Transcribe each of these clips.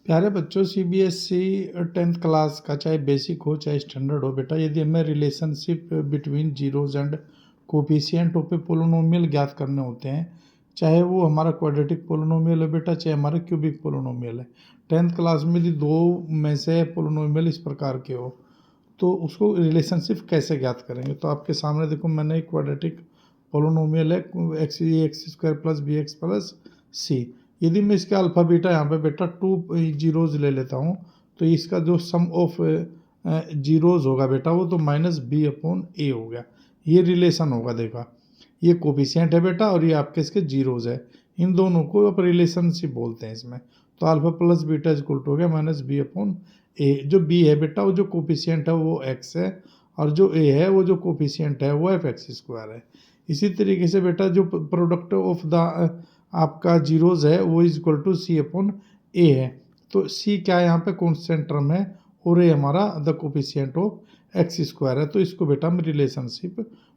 प्यारे बच्चों, CBSE 10th class का चाहे बेसिक हो चाहे स्टैंडर्ड हो बेटा, यदि हमें relationship between zeros and coefficient पे पोलिनोमियल ज्ञात करने होते हैं, चाहे वो हमारा क्वाड्रेटिक पोलिनोमियल है बेटा, चाहे हमारा क्यूबिक पोलिनोमियल है। 10th क्लास में यदि दो में से पोलिनोमियल इस प्रकार के हो तो उसको रिलेशनशिप कैसे ज्ञात करेंगे। तो आपके सामने देखो, मैंने एक क्वाड्रेटिक पोलिनोमियल है x square plus b x plus c. यदि मैं इसके अल्फा बीटा यहाँ पे बेटा 2 जीरोज ले लेता हूँ तो इसका जो सम ऑफ जीरोज होगा बेटा वो तो माइनस बी अपॉन ए हो गया। ये रिलेशन होगा, देखा, ये कोफिशिएंट है बेटा और ये आपके इसके जीरोज है। इन दोनों को आप रिलेशनशिप बोलते हैं इसमें। तो alpha plus beta equal to हो गया माइनस बी अपॉन ए। जो बी है बेटा वो जो कोफिशिएंट है वो एक्स है और जो ए है वो जो कोफिशिएंट है वो एफ एक्स स्क्वायर है। इसी तरीके से बेटा जो प्रोडक्ट ऑफ द आपका जीरोज है वो is equal to c upon a है। तो सी क्या है यहाँ पे, कांस्टेंट टर्म है, और ए हमारा the coefficient of x square है। तो इसको बेटा हम रिलेशनशिप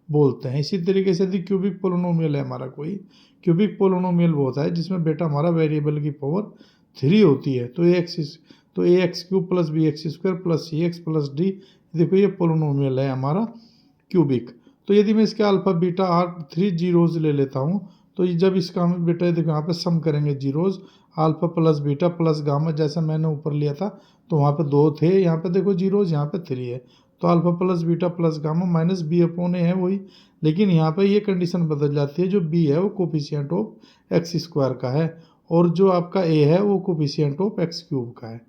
बोलते हैं। इसी तरीके से यदि क्यूबिक पोलिनोमियल है हमारा, कोई क्यूबिक पोलिनोमियल वो होता है जिसमें बेटा हमारा वेरिएबल की पावर 3 होती है। तो a x cube plus b x square plus c x plus d, देखो ये पोलिनोमियल है हमारा क्यूबिक। तो यदि मैं इसके अल्फा बीटा आर 3 जीरोज ले लेता हूँ तो जब इसका हम बेटा देखो यहाँ पे सम करेंगे zeros, alpha plus beta plus gamma, जैसा मैंने ऊपर लिया था तो वहाँ पे 2 थे, यहाँ पे देखो जीरोज, यहाँ पे 3 है। तो alpha plus beta plus gamma minus b upon a है वही, लेकिन यहाँ पे ये कंडीशन बदल जाती है। जो बी है वो कोफिशिएंट ऑफ एक्स स्क्वायर का है और जो आपका ए है वो कोफिशिएंट ऑफ एक्स क्यूब का है।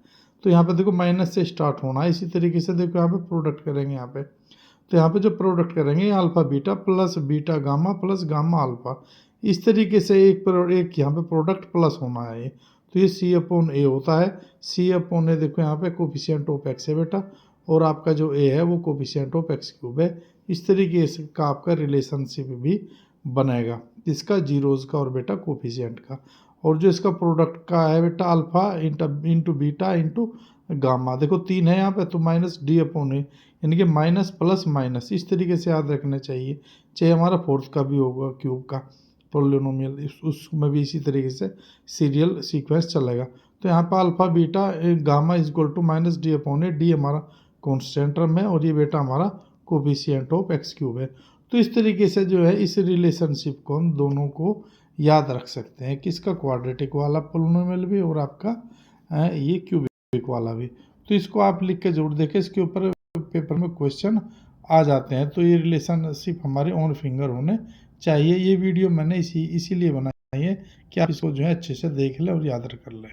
तो यहाँ पे देखो माइनस से स्टार्ट होना है। इसी तरीके से देखो यहाँ पे प्रोडक्ट करेंगे यहाँ पे, तो यहाँ पे जो प्रोडक्ट करेंगे alpha beta plus beta gamma plus gamma alpha, इस तरीके से एक यहाँ पे प्रोडक्ट प्लस होना है। तो ये सी अपॉन ए होता है। सी अपॉन ए देखो यहाँ पे कोफिशिएंट ऑफ एक्स है बेटा और आपका जो ए है वो कोफिशिएंट ऑफ एक्स क्यूब है। इस तरीके से का आपका रिलेशनशिप भी बनेगा इसका जीरोज का और बेटा कोफिशिएंट का। और जो इसका प्रोडक्ट का है बेटा alpha into beta into gamma, देखो 3 है यहाँ पे, तो माइनस डी अपॉन ए, यानी कि माइनस प्लस माइनस, इस तरीके से याद रखना चाहिए। चाहे हमारा फोर्थ का भी होगा क्यूब का पोलिनोमियल, उसमें भी इसी तरीके से सीरियल सीक्वेंस चलेगा। तो यहाँ पर alpha beta gamma is equal to minus D upon A, D हमारा कॉन्स्टेंट टर्म है और ये बेटा हमारा कोफिशिएंट ऑफ एक्स क्यूब है। तो इस तरीके से जो है इस रिलेशनशिप को हम दोनों को याद रख सकते हैं, किसका, क्वाड्रेटिक वाला पोलिनोमियल भी और आपका ये क्यूबिक वाला भी। तो इसको आप लिख के जरूर देखें, इसके ऊपर पेपर में क्वेश्चन आ जाते हैं। तो ये रिलेशनशिप हमारे ऑन फिंगर होने चाहिए। ये वीडियो मैंने इसीलिए बनाई है कि आप इसको जो है अच्छे से देख लें और याद कर लें।